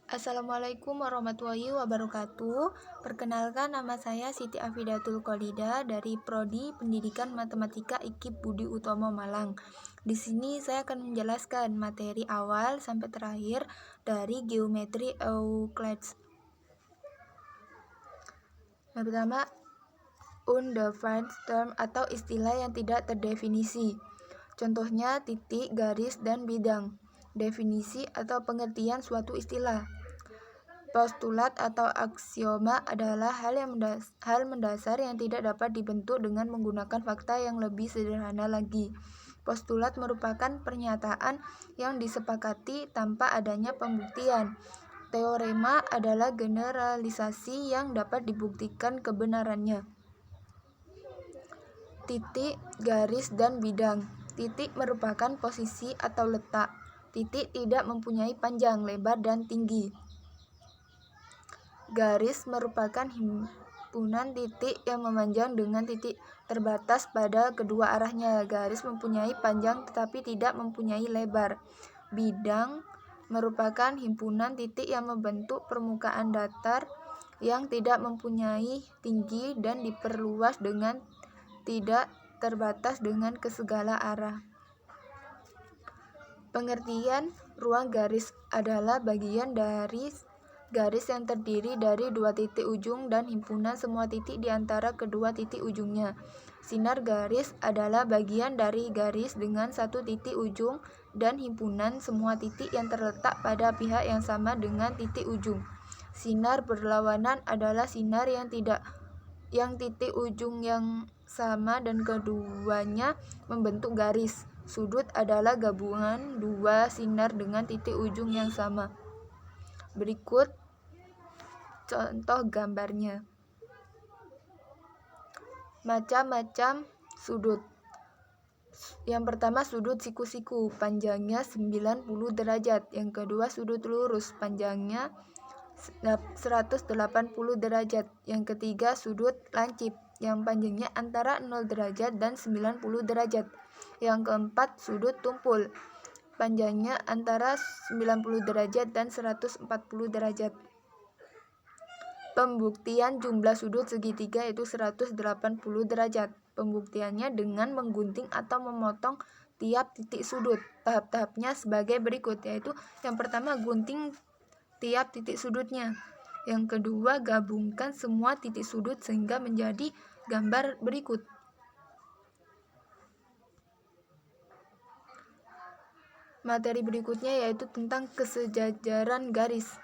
Assalamualaikum warahmatullahi wabarakatuh. Perkenalkan, nama saya Siti Afidatul Khalida dari Prodi Pendidikan Matematika IKIP Budi Utomo Malang. Di sini saya akan menjelaskan materi awal sampai terakhir dari geometri Euclides. Yang pertama, undefined term atau istilah yang tidak terdefinisi. Contohnya titik, garis, dan bidang. Definisi atau pengertian suatu istilah. Postulat atau aksioma adalah hal mendasar yang tidak dapat dibentuk dengan menggunakan fakta yang lebih sederhana lagi. Postulat merupakan pernyataan yang disepakati tanpa adanya pembuktian. Teorema adalah generalisasi yang dapat dibuktikan kebenarannya. Titik, garis, dan bidang. Titik merupakan posisi atau letak. Titik tidak mempunyai panjang, lebar, dan tinggi. Garis merupakan himpunan titik yang memanjang dengan titik terbatas pada kedua arahnya. Garis mempunyai panjang tetapi tidak mempunyai lebar. Bidang merupakan himpunan titik yang membentuk permukaan datar yang tidak mempunyai tinggi dan diperluas dengan tidak terbatas dengan ke segala arah. Pengertian ruang garis adalah bagian dari garis yang terdiri dari dua titik ujung dan himpunan semua titik di antara kedua titik ujungnya. Sinar garis adalah bagian dari garis dengan satu titik ujung dan himpunan semua titik yang terletak pada pihak yang sama dengan titik ujung. Sinar berlawanan adalah sinar yang titik ujung yang sama dan keduanya membentuk garis. Sudut adalah gabungan dua sinar dengan titik ujung yang sama. Berikut contoh gambarnya. Macam-macam sudut. Yang pertama, sudut siku-siku, panjangnya 90 derajat. Yang kedua, sudut lurus, panjangnya 180 derajat. Yang ketiga, sudut lancip, yang panjangnya antara 0 derajat dan 90 derajat. Yang keempat, sudut tumpul, panjangnya antara 90 derajat dan 140 derajat. Pembuktian jumlah sudut segitiga yaitu 180 derajat. Pembuktiannya dengan menggunting atau memotong tiap titik sudut. Tahap-tahapnya sebagai berikut, yaitu yang pertama gunting tiap titik sudutnya. Yang kedua, gabungkan semua titik sudut sehingga menjadi gambar berikut. Materi berikutnya yaitu tentang kesejajaran garis.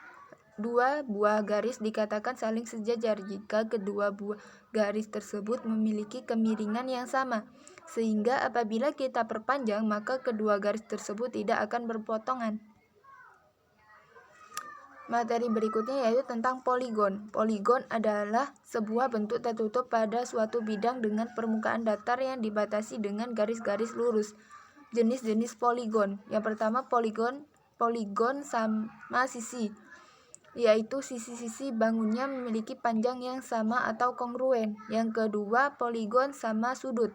Dua buah garis dikatakan saling sejajar jika kedua buah garis tersebut memiliki kemiringan yang sama, sehingga apabila kita perpanjang maka kedua garis tersebut tidak akan berpotongan. Materi berikutnya yaitu tentang poligon. Poligon adalah sebuah bentuk tertutup pada suatu bidang dengan permukaan datar yang dibatasi dengan garis-garis lurus. Jenis-jenis poligon. Yang pertama, poligon sama sisi, yaitu sisi-sisi bangunnya memiliki panjang yang sama atau kongruen. Yang kedua, poligon sama sudut,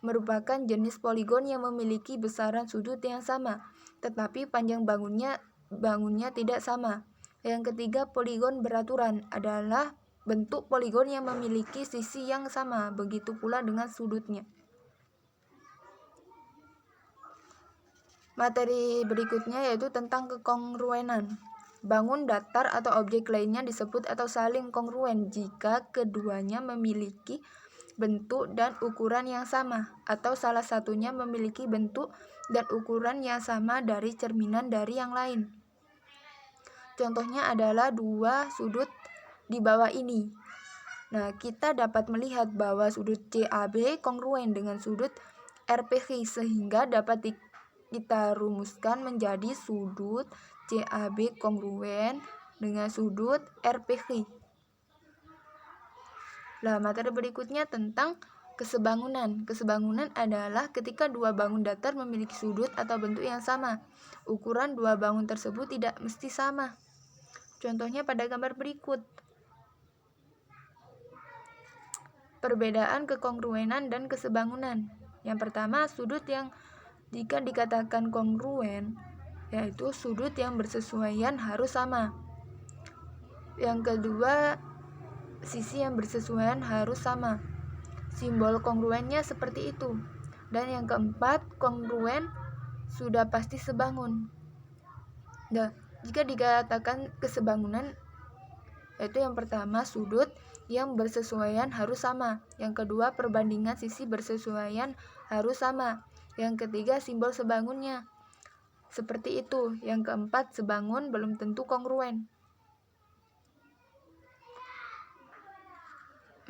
merupakan jenis poligon yang memiliki besaran sudut yang sama, tetapi panjang bangunnya tidak sama. Yang ketiga, poligon beraturan adalah bentuk poligon yang memiliki sisi yang sama, begitu pula dengan sudutnya. Materi berikutnya yaitu tentang kekongruenan. Bangun datar atau objek lainnya disebut atau saling kongruen jika keduanya memiliki bentuk dan ukuran yang sama, atau salah satunya memiliki bentuk dan ukuran yang sama dari cerminan dari yang lain. Contohnya adalah dua sudut di bawah ini. Nah, kita dapat melihat bahwa sudut CAB kongruen dengan sudut RPG sehingga dapat kita rumuskan menjadi sudut CAB kongruen dengan sudut RPG. Nah, materi berikutnya tentang kesebangunan. Kesebangunan adalah ketika dua bangun datar memiliki sudut atau bentuk yang sama. Ukuran dua bangun tersebut tidak mesti sama. Contohnya pada gambar berikut. Perbedaan kekongruenan dan kesebangunan. Yang pertama, sudut yang jika dikatakan kongruen, yaitu sudut yang bersesuaian harus sama. Yang kedua, sisi yang bersesuaian harus sama. Simbol kongruennya seperti itu. Dan yang keempat, kongruen sudah pasti sebangun. Nah, jika dikatakan kesebangunan, yaitu yang pertama, sudut yang bersesuaian harus sama. Yang kedua, perbandingan sisi bersesuaian harus sama. Yang ketiga, simbol sebangunnya seperti itu. Yang keempat, sebangun belum tentu kongruen.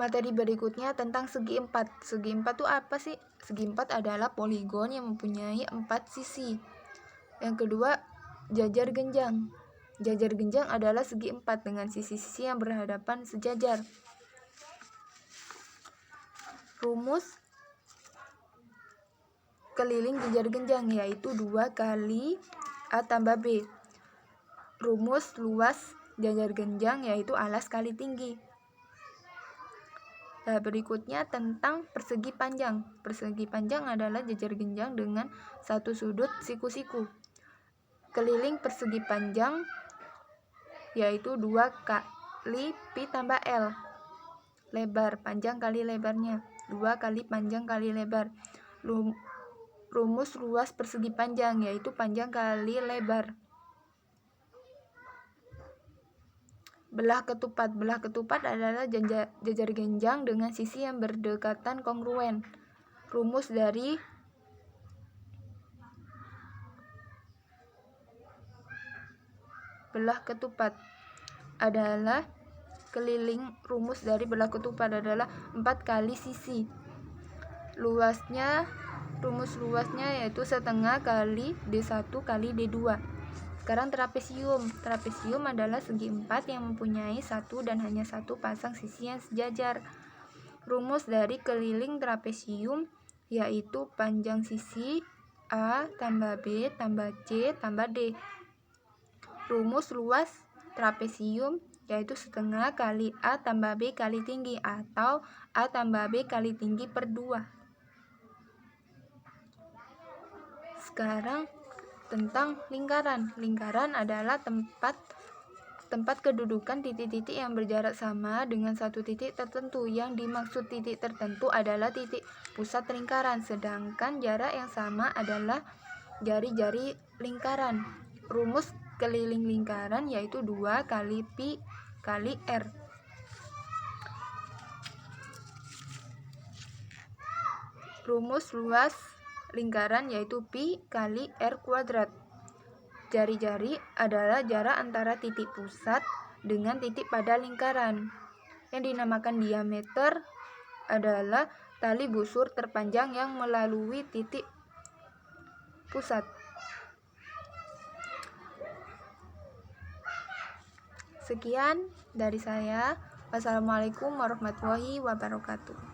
Materi berikutnya tentang segi empat. Segi empat itu apa sih? Segi empat adalah poligon yang mempunyai 4 sisi. Yang kedua, jajar genjang. Jajar genjang adalah segi empat dengan sisi-sisi yang berhadapan sejajar. Rumus keliling jajar genjang yaitu 2 kali A tambah B. Rumus luas jajar genjang yaitu alas kali tinggi. Nah, berikutnya tentang persegi panjang. Persegi panjang adalah jajar genjang dengan satu sudut siku-siku. Keliling persegi panjang yaitu 2 kali pi tambah L. Lebar, panjang kali lebarnya. 2 kali panjang kali lebar. Rumus luas persegi panjang yaitu panjang kali lebar. Belah ketupat. Belah ketupat adalah jajar genjang dengan sisi yang berdekatan kongruen. Rumus dari belah ketupat adalah rumus dari belah ketupat adalah 4 kali sisi. Rumus luasnya yaitu setengah kali D1 kali D2. Sekarang trapesium. Trapesium adalah segi 4 yang mempunyai satu dan hanya satu pasang sisi yang sejajar. Rumus dari keliling trapesium yaitu panjang sisi A tambah B tambah C tambah D. Rumus luas trapesium yaitu setengah kali A tambah B kali tinggi atau A tambah B kali tinggi per 2. Sekarang tentang lingkaran. Lingkaran adalah tempat kedudukan titik-titik yang berjarak sama dengan satu titik tertentu. Yang dimaksud titik tertentu adalah titik pusat lingkaran, sedangkan jarak yang sama adalah jari-jari lingkaran. Rumus keliling lingkaran yaitu 2 kali pi kali R. Rumus luas lingkaran yaitu pi kali R kuadrat. Jari-jari adalah jarak antara titik pusat dengan titik pada lingkaran. Yang dinamakan diameter adalah tali busur terpanjang yang melalui titik pusat. Sekian dari saya. Wassalamualaikum warahmatullahi wabarakatuh.